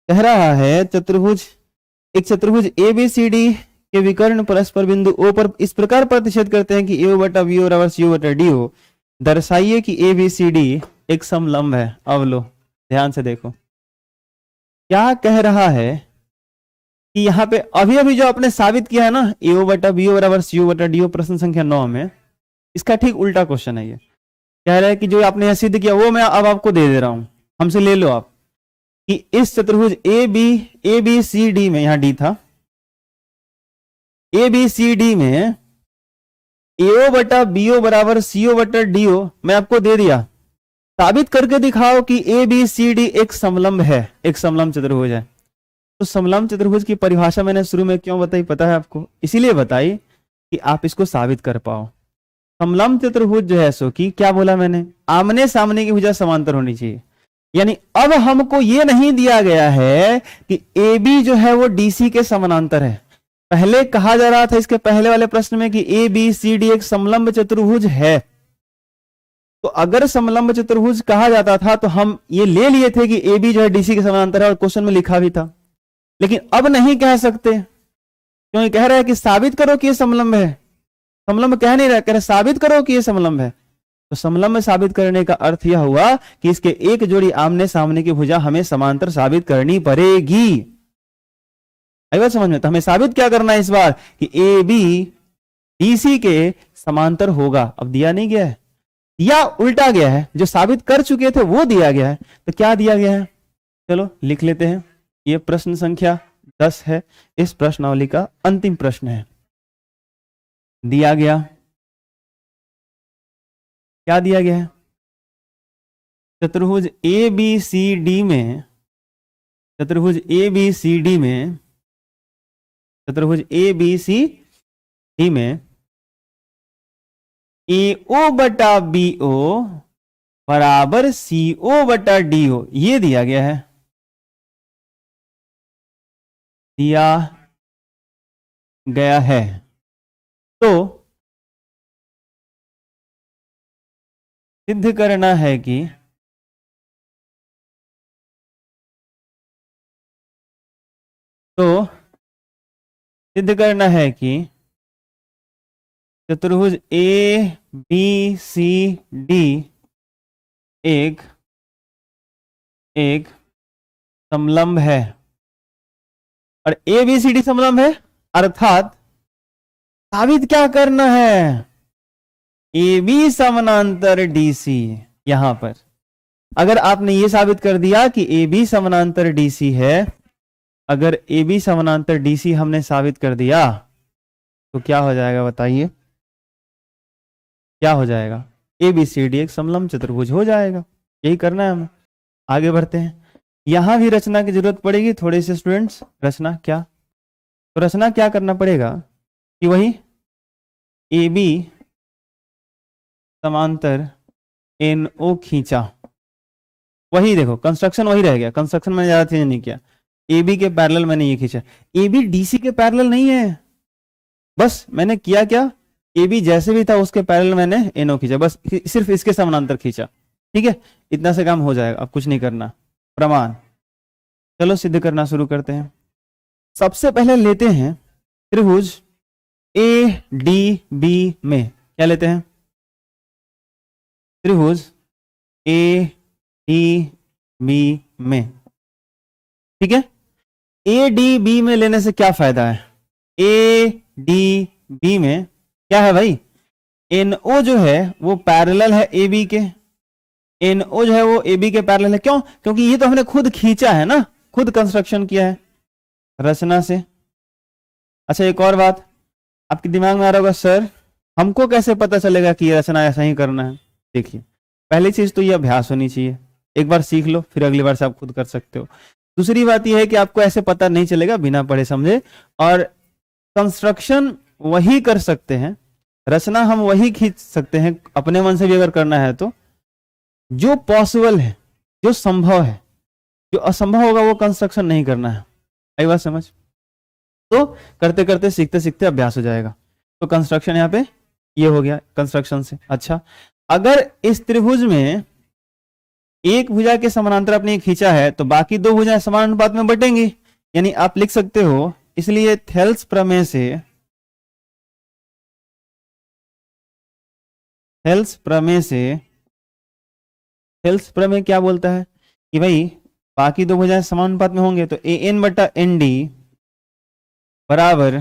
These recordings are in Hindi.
कह रहा है एक चतुर्भुज ABCD के विकर्ण परस्पर बिंदु O पर इस प्रकार प्रतिच्छेद करते हैं कि AO बटा BO बराबर CO बटा DO। दर्शाइए कि ABCD एक समलंब है। अब लो ध्यान से देखो क्या कह रहा है कि यहाँ पे अभी अभी जो आपने साबित किया है ना AO बटा BO बराबर CO बटा DO, प्रश्न संख्या 9 में, इसका ठीक उल्टा क्वेश्चन है। ये कह रहा है कि जो आपने यहाँ सिद्ध किया वो मैं अब आपको दे दे रहा हूं, हमसे ले लो आप, कि इस चतुर्भुज ABCD में, यहां D था, ABCD में AO बटा BO बराबर CO बटा DO मैं आपको दे दिया। साबित करके दिखाओ कि ABCD एक समलंब है, एक समलंब चतुर्भुज है। तो समलंब चतुर्भुज की परिभाषा मैंने शुरू में क्यों बताई पता है आपको? इसीलिए बताई कि आप इसको साबित कर पाओ। समलंब चतुर्भुज जो है सो कि क्या बोला मैंने, आमने सामने की भुजा समांतर होनी चाहिए। यानी अब हमको ये नहीं दिया गया है कि AB जो है वो DC के समानांतर है। पहले कहा जा रहा था इसके पहले वाले प्रश्न में कि ABCD एक समलंब चतुर्भुज है। तो अगर समलंब चतुर्भुज कहा जाता था तो हम ये ले लिए थे कि AB जो है DC के समानांतर है, और क्वेश्चन में लिखा भी था। लेकिन अब नहीं कह सकते, क्योंकि कह रहा है कि साबित करो कि ये समलंब है। समलंब कह नहीं रहा, कह रहा साबित करो कि ये समलंब है। तो समलंब साबित करने का अर्थ यह हुआ कि इसके एक जोड़ी आमने सामने की भुजा हमें समांतर साबित करनी पड़ेगी। आई बात समझ में? तो हमें साबित क्या करना है इस बार कि AB DC के समांतर होगा। अब दिया नहीं गया है या उल्टा गया है, जो साबित कर चुके थे वो दिया गया है। तो क्या दिया गया है, चलो लिख लेते हैं। ये प्रश्न संख्या 10 है, इस प्रश्नावली का अंतिम प्रश्न है। दिया गया, क्या दिया गया है, चतुर्भुज ABCD में, चतुर्भुज ABCD में, चतुर्भुज ABCD में AO बटा BO बराबर CO बटा DO, ये दिया गया है, दिया गया है। तो सिद्ध करना है कि सिद्ध करना है कि चतुर्भुज ABCD एक समलंब है। और ABCD समलंब है अर्थात साबित क्या करना है, AB समानांतर DC। यहां पर अगर आपने ये साबित कर दिया कि AB समानांतर DC है, अगर AB समानांतर DC हमने साबित कर दिया तो क्या हो जाएगा बताइए, क्या हो जाएगा, ABCD एक समलंब चतुर्भुज हो जाएगा। यही करना है हमें। आगे बढ़ते हैं। यहां भी रचना की जरूरत पड़ेगी थोड़े से स्टूडेंट्स। रचना क्या, तो रचना क्या करना पड़ेगा कि वही AB समांतर NO खींचा, वही देखो कंस्ट्रक्शन वही रह गया, कंस्ट्रक्शन मैंने ज्यादा चेंज नहीं किया। AB के पैरेलल मैंने ये खींचा, AB DC के पैरेलल नहीं है, बस मैंने किया क्या, AB जैसे भी था उसके पैरेलल मैंने NO खींचा, बस सिर्फ इसके समानांतर खींचा। ठीक है, इतना से काम हो जाएगा, अब कुछ नहीं करना। प्रमाण, चलो सिद्ध करना शुरू करते हैं। सबसे पहले लेते हैं त्रिभुज ADB में, क्या लेते हैं, त्रिभुज ADB में। ठीक है, ADB में लेने से क्या फायदा है, ADB में क्या है भाई, NO जो है वो पैरेलल है AB के, NO जो है वो AB के पैरेलल है। क्यों, क्योंकि ये तो हमने खुद खींचा है ना, खुद कंस्ट्रक्शन किया है रचना से। अच्छा एक और बात आपके दिमाग में आ रहा होगा, सर हमको कैसे पता चलेगा कि ये रचना ऐसा ही करना है। देखिए पहली चीज तो ये अभ्यास होनी चाहिए, एक बार सीख लो फिर अगली बार से आप खुद कर सकते हो। दूसरी बात यह है कि आपको ऐसे पता नहीं चलेगा बिना पढ़े समझे, और कंस्ट्रक्शन वही कर सकते हैं, रचना हम वही खींच सकते हैं अपने मन से भी अगर करना है तो, जो पॉसिबल है, जो संभव है। जो असंभव होगा वो कंस्ट्रक्शन नहीं करना है। आई बात समझ? तो करते करते सीखते सीखते अभ्यास हो जाएगा। तो कंस्ट्रक्शन यहाँ पे ये हो गया कंस्ट्रक्शन से। अच्छा, अगर इस त्रिभुज में एक भुजा के समानांतर आपने खींचा है तो बाकी दो भुजाएं समान अनुपात में बटेंगी, यानी आप लिख सकते हो, इसलिए थेल्स प्रमेय से, थेल्स प्रमेय से, थेल्स प्रमेय क्या बोलता है कि भाई बाकी दो भुजाएं समान अनुपात में होंगे तो ए एन बटा एन डी बराबर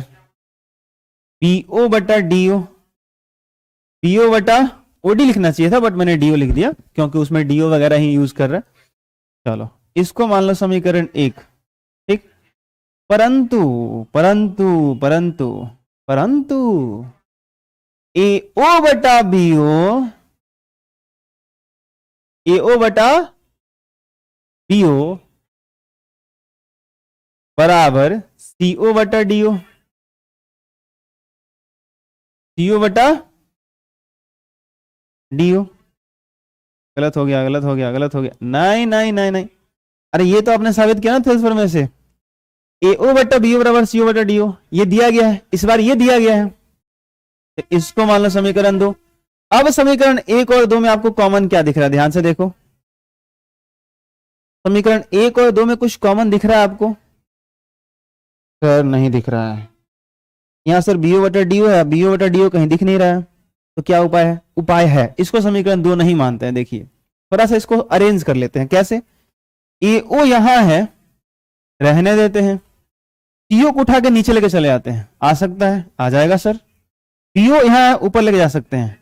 पीओ बटा डीओ, पीओ बटा ओडी लिखना चाहिए था बट मैंने डीओ लिख दिया क्योंकि उसमें डीओ वगैरह ही यूज कर रहा है। चलो इसको मान लो समीकरण 1, ठीक। परंतु परंतु परंतु परंतु एओ बटा बीओ, एओ बटा बीओ बराबर सीओ बटा डीओ, सीओ बटा डीओ। गलत हो गया, गलत हो गया, गलत हो गया, नहीं नहीं नहीं नहीं, अरे ये तो आपने साबित किया ना थेल्स प्रमेय से, एओ बटा बीओ बराबर सीओ बटा डीओ, ये दिया गया है, इस बार ये दिया गया है, तो इसको मान लो समीकरण 2। अब समीकरण 1 और 2 में आपको कॉमन क्या दिख रहा है, ध्यान से देखो, समीकरण 1 और 2 में कुछ कॉमन दिख रहा है आपको? सर नहीं दिख रहा है, यहां सर बीओ बटा डीओ है, बीओ बटा डीओ कहीं दिख नहीं रहा है, तो क्या उपाय है? उपाय है, इसको समीकरण 2 नहीं मानते हैं। देखिए थोड़ा सा इसको अरेंज कर लेते हैं, कैसे? एओ यहां है, रहने देते हैं, सीओ को उठा के नीचे लेके चले आते हैं, आ सकता है, आ जाएगा सर। पीओ यहां ऊपर लेके जा सकते हैं,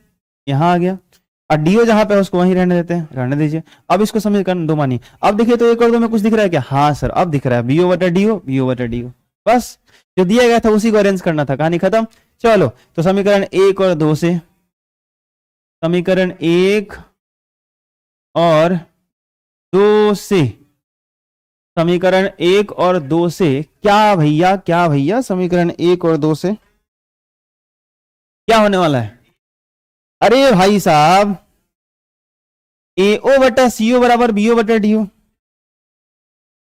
यहां आ गया, और डीओ जहां पे उसको वहीं रहने देते हैं, रहने दीजिए। अब इसको समीकरण 2 मानिए। अब देखिए तो 1 और 2 में कुछ दिख रहा है क्या? हाँ सर अब दिख रहा है, बीओ बटा डीओ, बीओ बटा डीओ, बस जो दिया गया था उसी को अरेंज करना था, कहानी खत्म। चलो तो समीकरण 1 और 2 से, समीकरण 1 और 2 से, समीकरण 1 और 2 से क्या भैया, क्या भैया, समीकरण 1 और 2 से क्या होने वाला है? अरे भाई साहब, एओ बटा सीओ बराबर बीओ बटा डीओ,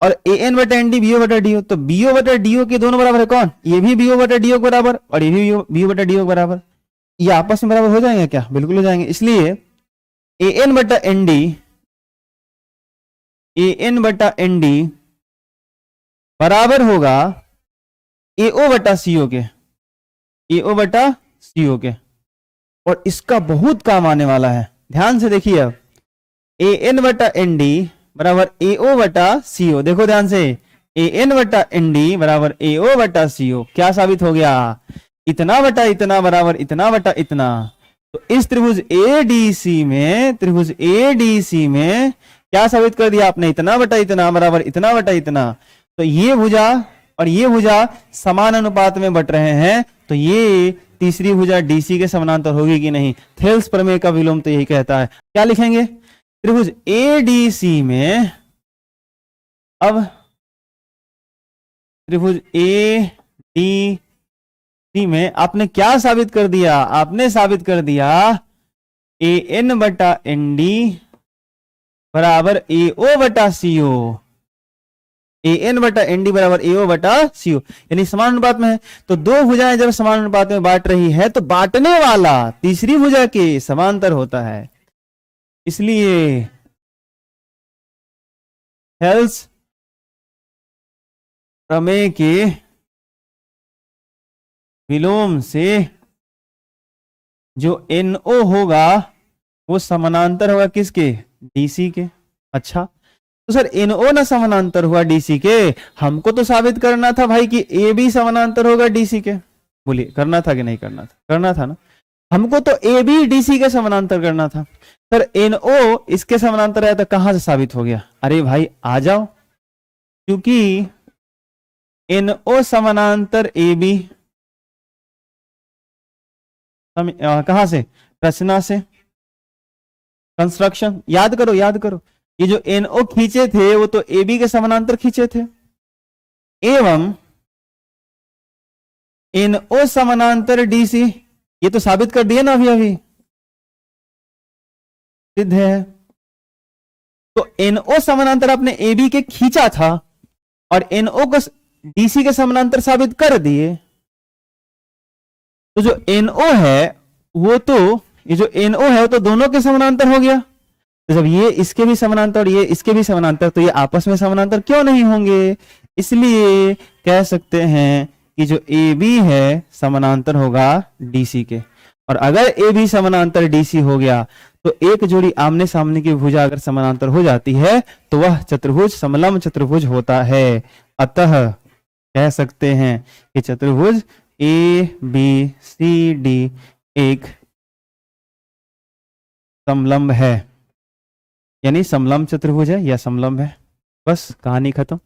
और ए एन बटा एन डी बीओ बटा डीओ, तो बीओ बटा डीओ के दोनों बराबर है कौन? ये भी बीओ बटा डीओ के बराबर और ये भी बीओ बटा डीओ के बराबर, ये आपस में बराबर हो जाएंगे क्या? बिल्कुल हो जाएंगे। इसलिए ए एन बटा एन डी, ए एन बटा एन डी बराबर होगा एओ बटा सीओ के, एओ बटा सीओ के, और इसका बहुत काम आने वाला है, ध्यान से देखिए। अब ए एन बटा एन डी बराबर एओ बटा सीओ, देखो ध्यान से, ए एन बटा एन डी बराबर एओ बटा सीओ, क्या साबित हो गया? इतना बटा इतना बराबर इतना बटा इतना। तो इस त्रिभुज एडीसी में, त्रिभुज एडीसी में क्या साबित कर दिया आपने? इतना बटा इतना बराबर इतना बटा इतना। तो ये भुजा और ये भुजा समान अनुपात में बट रहे हैं, तो ये तीसरी भुजा डीसी के समानांतर होगी कि नहीं? थेल्स प्रमेय का विलोम तो यही कहता है। क्या लिखेंगे? त्रिभुज एडीसी में, अब त्रिभुज एडीसी में आपने क्या साबित कर दिया? आपने साबित कर दिया ए एन बटा एन डी बराबर एओ बटा सीओ, ए एन बटा एन डी बराबर एओ बटा सीओ, यानी समान अनुपात में है। तो दो भुजाएं जब समान अनुपात में बांट रही है तो बांटने वाला तीसरी भुजा के समांतर होता है, इसलिए थेल्स प्रमेय के विलोम से जो NO होगा वो समानांतर होगा किसके? DC के। अच्छा तो सर NO ना समानांतर हुआ DC के, हमको तो साबित करना था भाई कि AB समानांतर होगा DC के। बोलिए करना था कि नहीं करना था? करना था ना, हमको तो AB DC के समानांतर करना था। सर NO इसके समानांतर है तो कहां से साबित हो गया? अरे भाई आ जाओ, क्योंकि NO समानांतर AB कहां से? रचना से, कंस्ट्रक्शन। याद करो याद करो, ये जो NO खींचे थे वो तो AB के समानांतर खींचे थे, एवं NO समानांतर DC, ये तो साबित कर दिया ना अभी अभी, सिद्ध है। तो NO समानांतर आपने AB के खींचा था और NO को DC के समानांतर साबित कर दिए। तो जो NO है वो तो, ये जो NO है वो तो दोनों के समानांतर हो गया, तो जब ये इसके भी समानांतर और ये इसके भी समानांतर, तो ये आपस में समानांतर क्यों नहीं होंगे? इसलिए कह सकते हैं कि जो ए बी है समानांतर होगा डीसी के। और अगर ए बी समानांतर डीसी हो गया तो एक जोड़ी आमने सामने की भुजा अगर समानांतर हो जाती है तो वह चतुर्भुज समलंब चतुर्भुज होता है। अतः कह सकते हैं कि चतुर्भुज ए बी सी डी एक समलंब है, यानी समलंब चतुर्भुज है या समलंब है। बस कहानी खत्म।